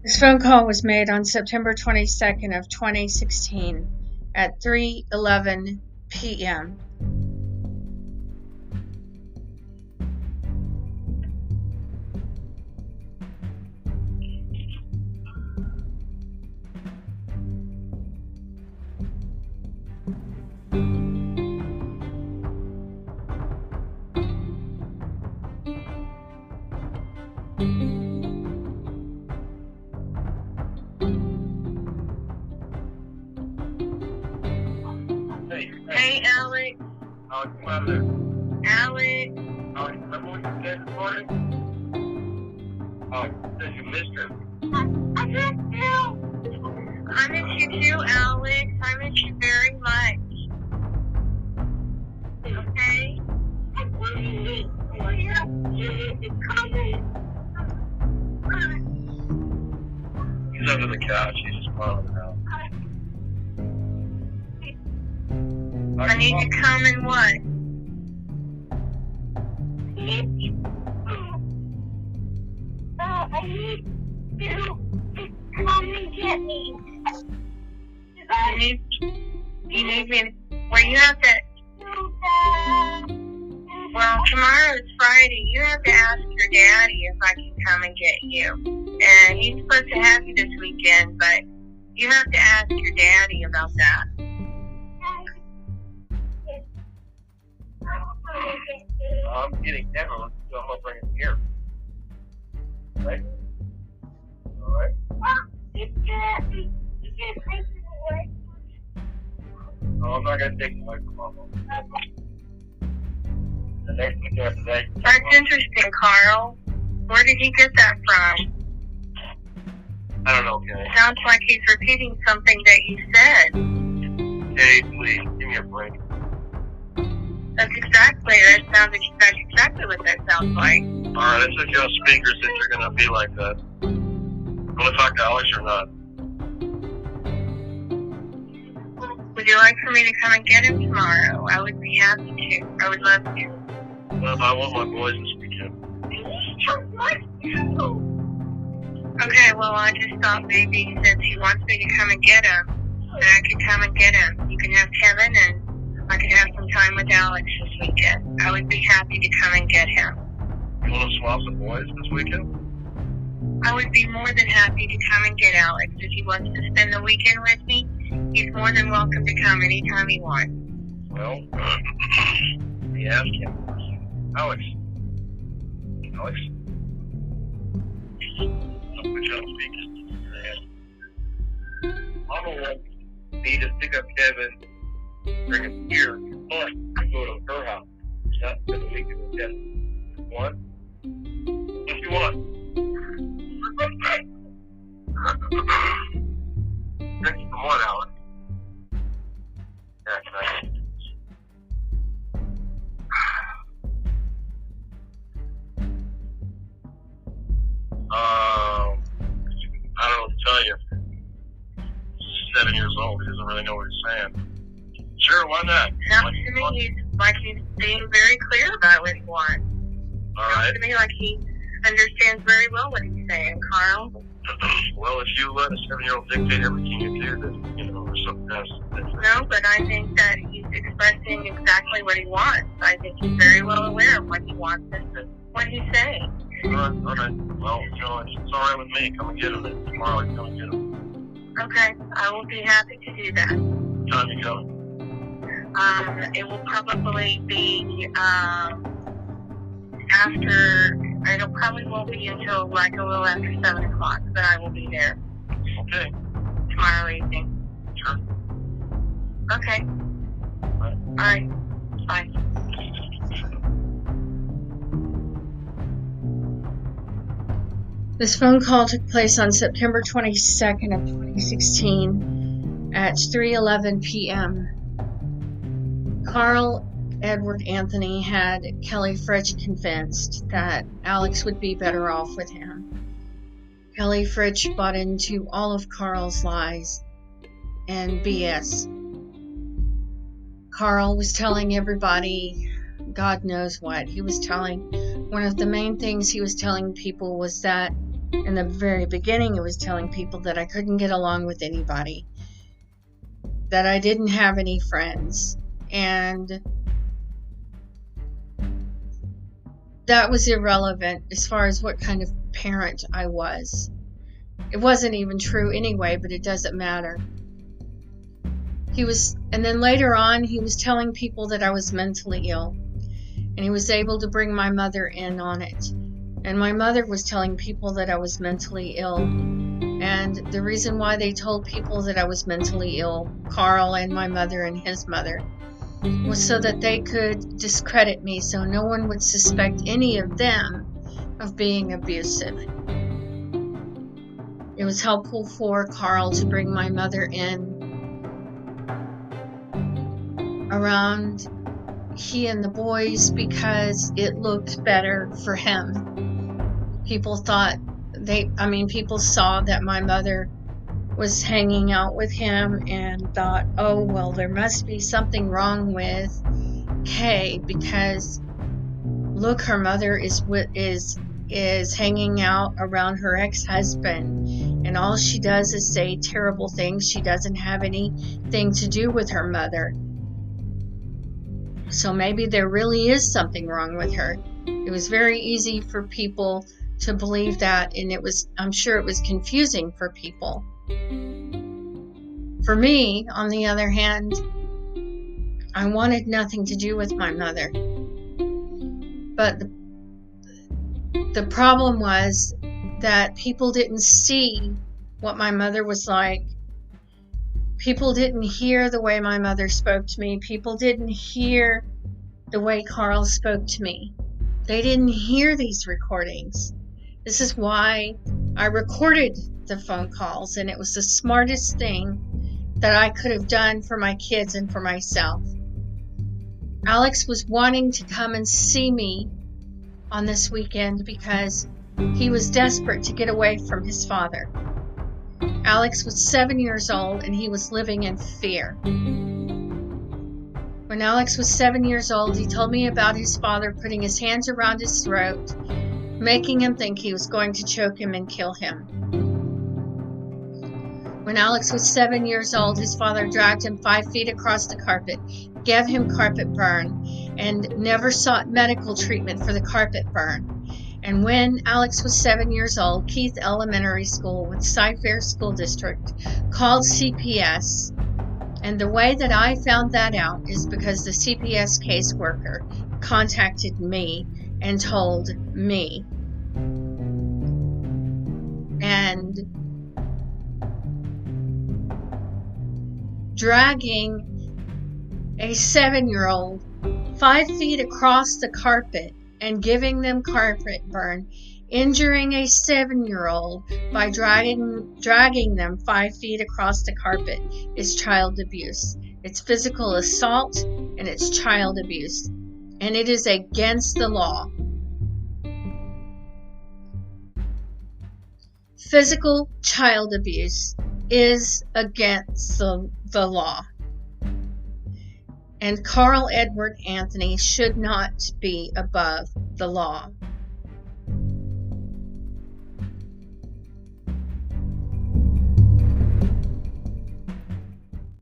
This phone call was made on September 22nd of 2016 at 3:11 p.m. Hey, Alex. Alex, come out of there. Alex. Alex, remember what you said this morning? Alex, you said you missed her. I miss you. I miss you too, Alex. I miss you very much. Okay? I really need for you. You need to come in. He's under the couch. He's just crawling around. I need to come and what? I need you to come and get me. You need me. Well, you have to. Well, tomorrow is Friday. You have to ask your daddy if I can come and get you. And he's supposed to have you this weekend, but you have to ask your daddy about that. I'm getting Emma, so I'm gonna bring him here. Right? Alright? No, I'm not gonna take the away from Mama. The next week after that. That's interesting, Carl. Where did he get that from? I don't know, Kenny. Sounds like he's repeating something that you said. Kenny, please, give me a break. That's exactly what that sounds like. Alright, I took you on speaker since you're gonna be like that. Wanna talk to Alex or not? Would you like for me to come and get him tomorrow? I would be happy to. I would love to. Well, I want my boys this weekend. Okay, well, I just thought maybe since he wants me to come and get him, that I could come and get him. You can have Kevin and I could have some time with Alex this weekend. I would be happy to come and get him. You wanna swap some boys this weekend? I would be more than happy to come and get Alex. If he wants to spend the weekend with me, he's more than welcome to come anytime he wants. Well, let me ask him. Alex. Alex? I'll put you on speaker. Mama wants me to pick up Kevin, bring him here, but I go to her house. Not for the weekend with Kevin. What? What you want? Come on, Alex. Yeah, can I? I don't know what to tell you. He's 7 years old. He doesn't really know what he's saying. Sure, why not? Sounds to me he's being very clear about what he wants. All Sounds right. to me like he understands very well what he's saying, Carl. Well, if you let a 7-year-old dictate everything you do, then, there's something else. No, but I think that he's expressing exactly what he wants. I think he's very well aware of what he wants and what he's saying. All right. Well, it's all right with me. Come and get him. Tomorrow I can come and get him. Okay, I will be happy to do that. What time you coming? It will probably be after. It probably won't be until like a little after 7 o'clock, but I will be there. Okay. Tomorrow evening. Sure. Okay. All right. Bye. This phone call took place on September 22nd of 2016 at 3:11 p.m. Carl Edward Anthony had Kelly Fritsch convinced that Alex would be better off with him. Kelly Fritsch bought into all of Carl's lies and BS. Carl was telling everybody God knows what. One of the main things he was telling people was that In the very beginning, it was telling people that I couldn't get along with anybody, that I didn't have any friends, and that was irrelevant as far as what kind of parent I was. It wasn't even true anyway, but it doesn't matter. And then later on, he was telling people that I was mentally ill, and he was able to bring my mother in on it. And my mother was telling people that I was mentally ill. And the reason why they told people that I was mentally ill, Carl and my mother and his mother, was so that they could discredit me, so no one would suspect any of them of being abusive. It was helpful for Carl to bring my mother in around he and the boys because it looked better for him. People saw that my mother was hanging out with him and thought, oh, well, there must be something wrong with Kay because look, her mother is hanging out around her ex-husband, and all she does is say terrible things. She doesn't have anything to do with her mother. So maybe there really is something wrong with her. It was very easy for people to believe that, and I'm sure it was confusing for people. For me, on the other hand, I wanted nothing to do with my mother. But the problem was that people didn't see what my mother was like. People didn't hear the way my mother spoke to me. People didn't hear the way Carl spoke to me. They didn't hear these recordings. This is why I recorded the phone calls, and it was the smartest thing that I could have done for my kids and for myself. Alex was wanting to come and see me on this weekend because he was desperate to get away from his father. Alex was 7 years old and he was living in fear. When Alex was 7 years old, he told me about his father putting his hands around his throat, making him think he was going to choke him and kill him. When Alex was 7 years old, his father dragged him 5 feet across the carpet, gave him carpet burn, and never sought medical treatment for the carpet burn. And when Alex was 7 years old, Keith Elementary School with Cy-Fair School District called CPS. And the way that I found that out is because the CPS caseworker contacted me and told me. And dragging a 7-year-old 5 feet across the carpet and giving them carpet burn, injuring a 7-year-old by dragging them 5 feet across the carpet is child abuse. It's physical assault and it's child abuse, and it is against the law. Physical child abuse is against the law. And Carl Edward Anthony should not be above the law.